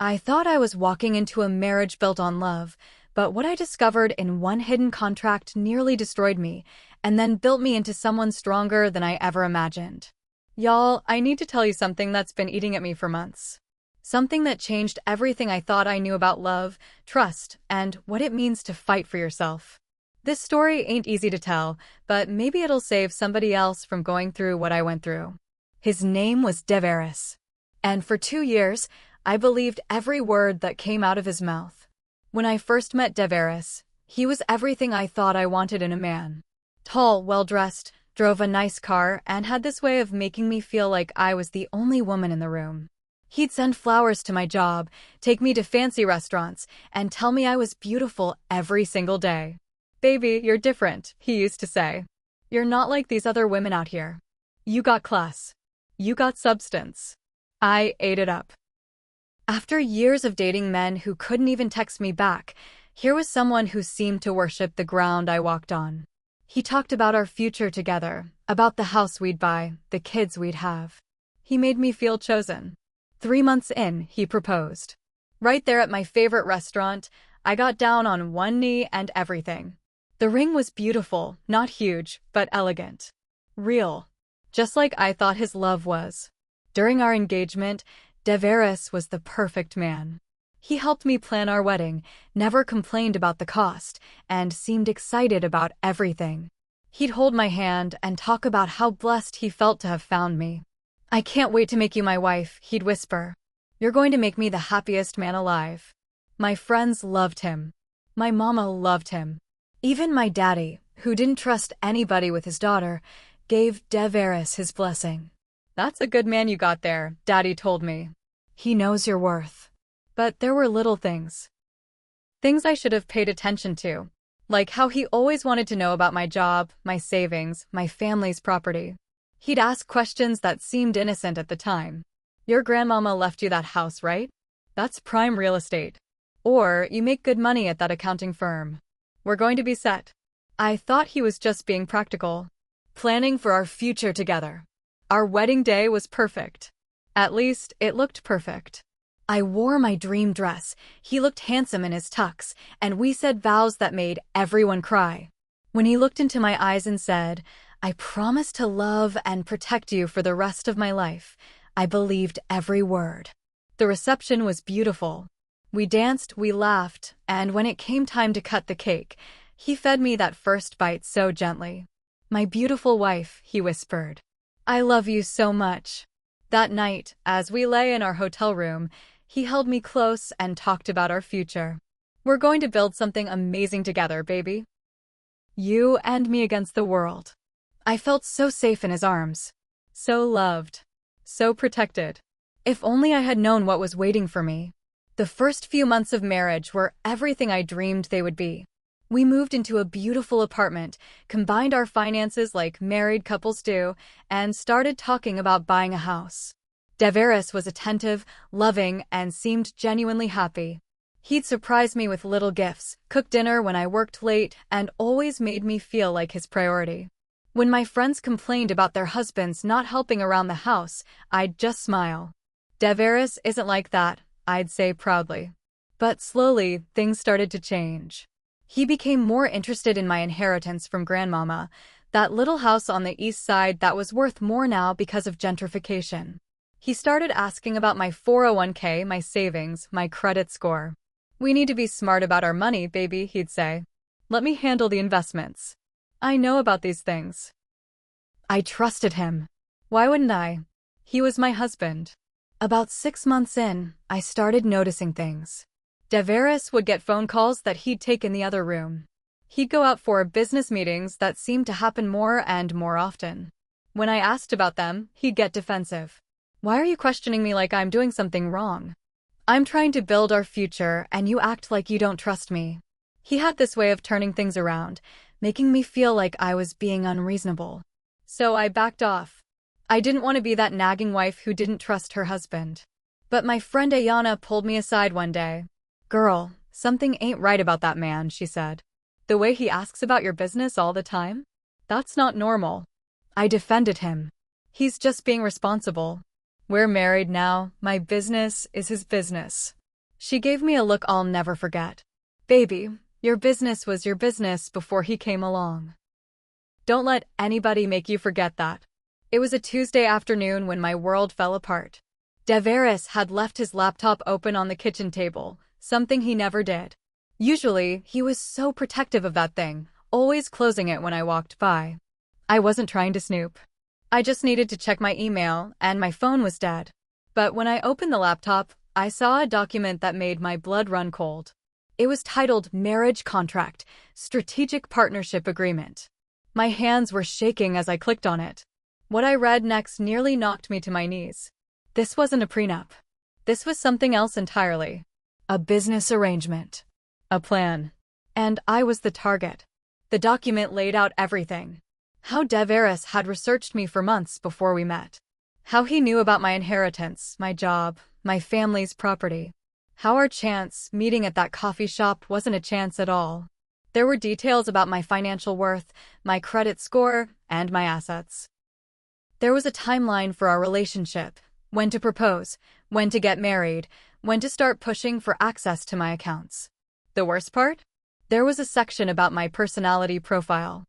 I thought I was walking into a marriage built on love, but what I discovered in one hidden contract nearly destroyed me, and then built me into someone stronger than I ever imagined. Y'all, I need to tell you something that's been eating at me for months. Something that changed everything I thought I knew about love, trust, and what it means to fight for yourself. This story ain't easy to tell, but maybe it'll save somebody else from going through what I went through. His name was Deveris. And for 2 years, I believed every word that came out of his mouth. When I first met Deveris, he was everything I thought I wanted in a man. Tall, well-dressed, drove a nice car, and had this way of making me feel like I was the only woman in the room. He'd send flowers to my job, take me to fancy restaurants, and tell me I was beautiful every single day. "Baby, you're different," he used to say. "You're not like these other women out here. You got class. You got substance." I ate it up. After years of dating men who couldn't even text me back, here was someone who seemed to worship the ground I walked on. He talked about our future together, about the house we'd buy, the kids we'd have. He made me feel chosen. 3 months in, he proposed. Right there at my favorite restaurant, I got down on one knee and everything. The ring was beautiful, not huge, but elegant. Real. Just like I thought his love was. During our engagement, Deveris was the perfect man. He helped me plan our wedding, never complained about the cost, and seemed excited about everything. He'd hold my hand and talk about how blessed he felt to have found me. "I can't wait to make you my wife," he'd whisper. "You're going to make me the happiest man alive." My friends loved him. My mama loved him. Even my daddy, who didn't trust anybody with his daughter, gave Deveris his blessing. "That's a good man you got there," Daddy told me. "He knows your worth." But there were little things. Things I should have paid attention to. Like how he always wanted to know about my job, my savings, my family's property. He'd ask questions that seemed innocent at the time. "Your grandmama left you that house, right? That's prime real estate. Or you make good money at that accounting firm. We're going to be set." I thought he was just being practical. Planning for our future together. Our wedding day was perfect. At least, it looked perfect. I wore my dream dress, he looked handsome in his tux, and we said vows that made everyone cry. When he looked into my eyes and said, "I promise to love and protect you for the rest of my life," I believed every word. The reception was beautiful. We danced, we laughed, and when it came time to cut the cake, he fed me that first bite so gently. "My beautiful wife," he whispered. "I love you so much." That night, as we lay in our hotel room, he held me close and talked about our future. "We're going to build something amazing together, baby. You and me against the world." I felt so safe in his arms. So loved. So protected. If only I had known what was waiting for me. The first few months of marriage were everything I dreamed they would be. We moved into a beautiful apartment, combined our finances like married couples do, and started talking about buying a house. Deveris was attentive, loving, and seemed genuinely happy. He'd surprise me with little gifts, cook dinner when I worked late, and always made me feel like his priority. When my friends complained about their husbands not helping around the house, I'd just smile. "Deveris isn't like that," I'd say proudly. But slowly, things started to change. He became more interested in my inheritance from Grandmama, that little house on the east side that was worth more now because of gentrification. He started asking about my 401k, my savings, my credit score. "We need to be smart about our money, baby," he'd say. "Let me handle the investments. I know about these things." I trusted him. Why wouldn't I? He was my husband. About 6 months in, I started noticing things. Deveris would get phone calls that he'd take in the other room. He'd go out for business meetings that seemed to happen more and more often. When I asked about them, he'd get defensive. "Why are you questioning me like I'm doing something wrong? I'm trying to build our future, and you act like you don't trust me." He had this way of turning things around, making me feel like I was being unreasonable. So I backed off. I didn't want to be that nagging wife who didn't trust her husband. But my friend Ayana pulled me aside one day. "Girl, something ain't right about that man," she said. "The way he asks about your business all the time? That's not normal." I defended him. "He's just being responsible. We're married now. My business is his business." She gave me a look I'll never forget. Baby, your business was your business before he came along. Don't let anybody make you forget that. It was a Tuesday afternoon when my world fell apart. Deveris had left his laptop open on the kitchen table, something he never did. Usually, he was so protective of that thing, always closing it when I walked by. I wasn't trying to snoop. I just needed to check my email, and my phone was dead. But when I opened the laptop, I saw a document that made my blood run cold. It was titled Marriage Contract, Strategic Partnership Agreement. My hands were shaking as I clicked on it. What I read next nearly knocked me to my knees. This wasn't a prenup. This was something else entirely. A business arrangement. A plan. And I was the target. The document laid out everything. How Deveris had researched me for months before we met. How he knew about my inheritance, my job, my family's property. How our chance meeting at that coffee shop wasn't a chance at all. There were details about my financial worth, my credit score, and my assets. There was a timeline for our relationship, when to propose, when to get married, when to start pushing for access to my accounts. The worst part? There was a section about my personality profile.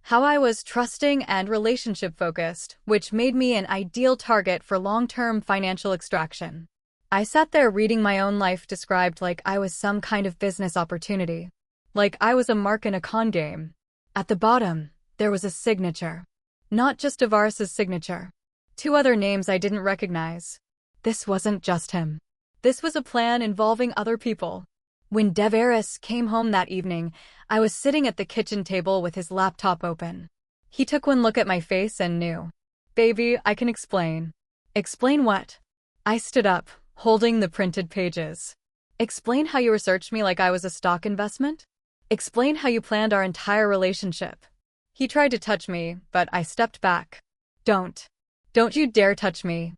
How I was trusting and relationship-focused, which made me an ideal target for long-term financial extraction. I sat there reading my own life described like I was some kind of business opportunity. Like I was a mark in a con game. At the bottom, there was a signature. Not just Deveris's signature. 2 other names I didn't recognize. This wasn't just him. This was a plan involving other people. When Deveris came home that evening, I was sitting at the kitchen table with his laptop open. He took one look at my face and knew. Baby, I can explain. Explain what? I stood up, holding the printed pages. Explain how you researched me like I was a stock investment? Explain how you planned our entire relationship. He tried to touch me, but I stepped back. Don't you dare touch me.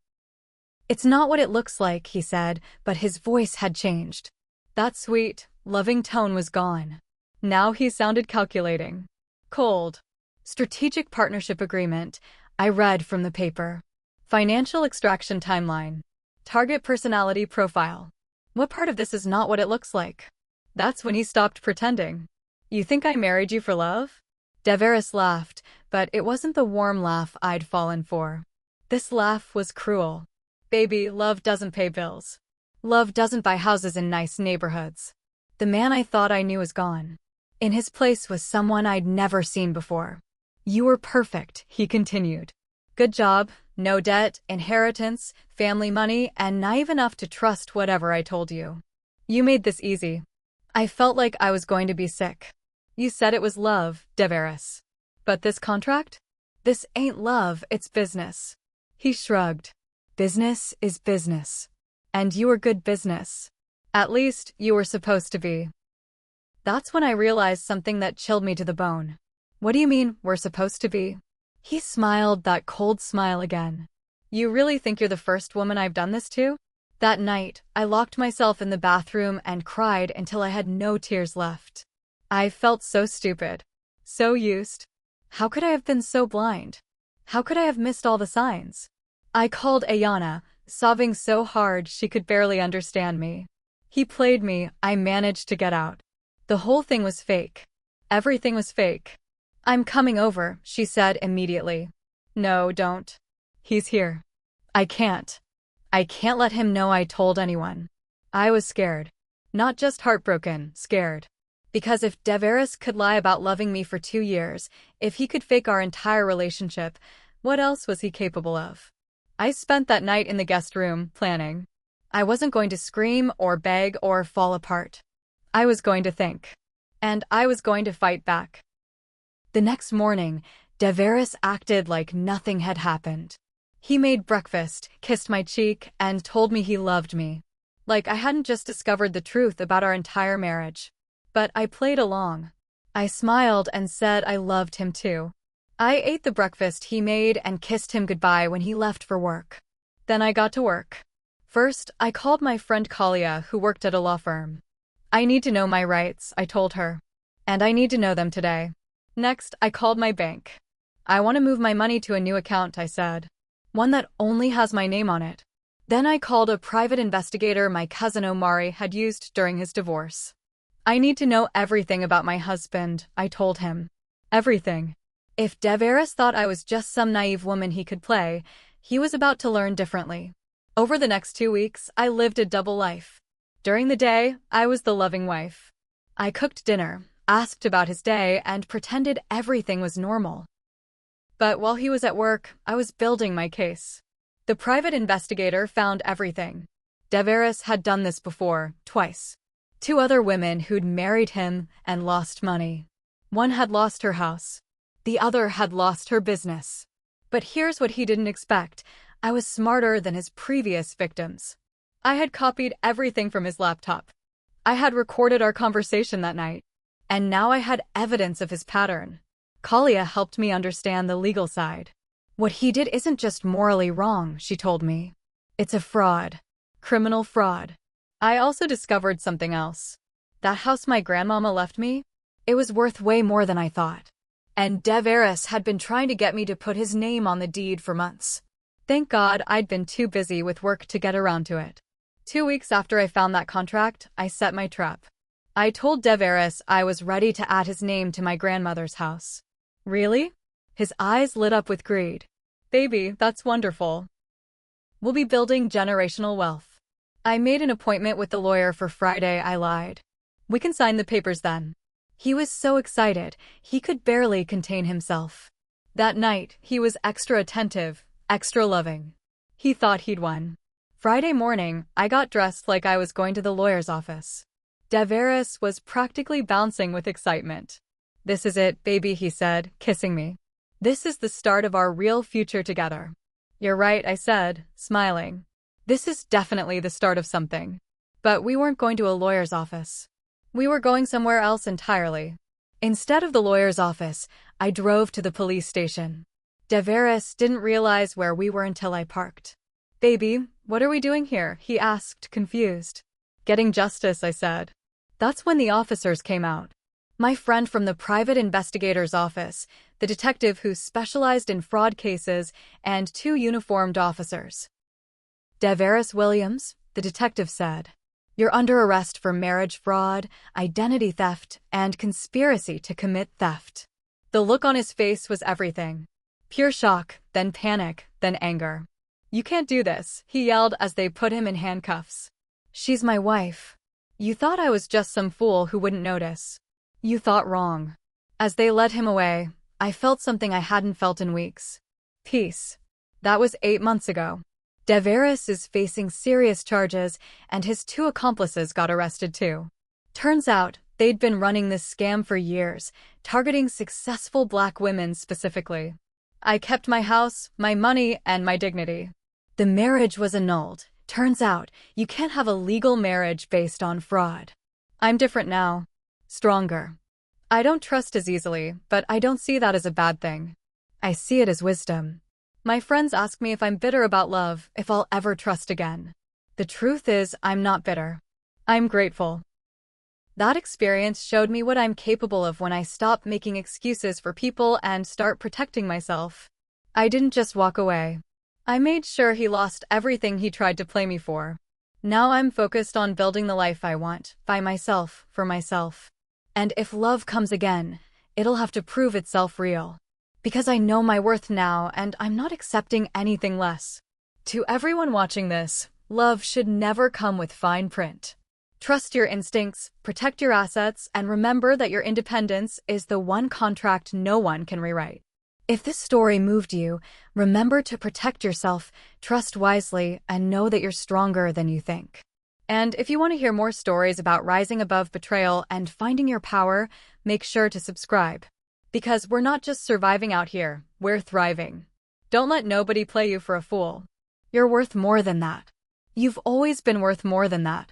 It's not what it looks like, he said, but his voice had changed. That sweet, loving tone was gone. Now he sounded calculating. Cold. Strategic Partnership Agreement, I read from the paper. Financial extraction timeline. Target personality profile. What part of this is not what it looks like? That's when he stopped pretending. You think I married you for love? Deveris laughed, but it wasn't the warm laugh I'd fallen for. This laugh was cruel. Baby, love doesn't pay bills. Love doesn't buy houses in nice neighborhoods. The man I thought I knew is gone. In his place was someone I'd never seen before. You were perfect, he continued. Good job, no debt, inheritance, family money, and naive enough to trust whatever I told you. You made this easy. I felt like I was going to be sick. You said it was love, Deveris. But this contract? This ain't love, it's business. He shrugged. Business is business. And you were good business. At least, you were supposed to be. That's when I realized something that chilled me to the bone. What do you mean, we're supposed to be? He smiled that cold smile again. You really think you're the first woman I've done this to? That night, I locked myself in the bathroom and cried until I had no tears left. I felt so stupid. So used. How could I have been so blind? How could I have missed all the signs? I called Ayana, sobbing so hard she could barely understand me. He played me, I managed to get out. The whole thing was fake. Everything was fake. I'm coming over, she said immediately. No, don't. He's here. I can't let him know I told anyone. I was scared. Not just heartbroken, scared. Because if Deveris could lie about loving me for 2 years, if he could fake our entire relationship, what else was he capable of? I spent that night in the guest room, planning. I wasn't going to scream or beg or fall apart. I was going to think. And I was going to fight back. The next morning, Deveris acted like nothing had happened. He made breakfast, kissed my cheek, and told me he loved me. Like I hadn't just discovered the truth about our entire marriage. But I played along. I smiled and said I loved him too. I ate the breakfast he made and kissed him goodbye when he left for work. Then I got to work. First, I called my friend Kalia, who worked at a law firm. I need to know my rights, I told her. And I need to know them today. Next, I called my bank. I want to move my money to a new account, I said. One that only has my name on it. Then I called a private investigator my cousin Omari had used during his divorce. I need to know everything about my husband, I told him. Everything. If Deveris thought I was just some naive woman he could play, he was about to learn differently. Over the next 2 weeks, I lived a double life. During the day, I was the loving wife. I cooked dinner, asked about his day, and pretended everything was normal. But while he was at work, I was building my case. The private investigator found everything. Deveris had done this before, twice. 2 other women who'd married him and lost money. One had lost her house. The other had lost her business. But here's what he didn't expect. I was smarter than his previous victims. I had copied everything from his laptop. I had recorded our conversation that night. And now I had evidence of his pattern. Kalia helped me understand the legal side. What he did isn't just morally wrong, she told me. It's a fraud. Criminal fraud. I also discovered something else. That house my grandmama left me? It was worth way more than I thought. And Deveris had been trying to get me to put his name on the deed for months. Thank God I'd been too busy with work to get around to it. 2 weeks after I found that contract, I set my trap. I told Deveris I was ready to add his name to my grandmother's house. Really? His eyes lit up with greed. Baby, that's wonderful. We'll be building generational wealth. I made an appointment with the lawyer for Friday. I lied. We can sign the papers then. He was so excited, he could barely contain himself. That night, he was extra attentive, extra loving. He thought he'd won. Friday morning, I got dressed like I was going to the lawyer's office. Deveris was practically bouncing with excitement. This is it, baby, he said, kissing me. This is the start of our real future together. You're right, I said, smiling. This is definitely the start of something. But we weren't going to a lawyer's office. We were going somewhere else entirely. Instead of the lawyer's office, I drove to the police station. Deveris didn't realize where we were until I parked. Baby, what are we doing here? He asked, confused. Getting justice, I said. That's when the officers came out. My friend from the private investigator's office, the detective who specialized in fraud cases, and 2 uniformed officers. Deveris Williams, the detective said. You're under arrest for marriage fraud, identity theft, and conspiracy to commit theft. The look on his face was everything. Pure shock, then panic, then anger. You can't do this, he yelled as they put him in handcuffs. She's my wife. You thought I was just some fool who wouldn't notice. You thought wrong. As they led him away, I felt something I hadn't felt in weeks. Peace. That was 8 months ago. Deveris is facing serious charges, and his 2 accomplices got arrested too. Turns out, they'd been running this scam for years, targeting successful Black women specifically. I kept my house, my money, and my dignity. The marriage was annulled. Turns out, you can't have a legal marriage based on fraud. I'm different now. Stronger. I don't trust as easily, but I don't see that as a bad thing. I see it as wisdom. My friends ask me if I'm bitter about love, if I'll ever trust again. The truth is, I'm not bitter. I'm grateful. That experience showed me what I'm capable of when I stop making excuses for people and start protecting myself. I didn't just walk away. I made sure he lost everything he tried to play me for. Now I'm focused on building the life I want, by myself, for myself. And if love comes again, it'll have to prove itself real. Because I know my worth now and I'm not accepting anything less. To everyone watching this, love should never come with fine print. Trust your instincts, protect your assets, and remember that your independence is the one contract no one can rewrite. If this story moved you, remember to protect yourself, trust wisely, and know that you're stronger than you think. And if you want to hear more stories about rising above betrayal and finding your power, make sure to subscribe. Because we're not just surviving out here, we're thriving. Don't let nobody play you for a fool. You're worth more than that. You've always been worth more than that.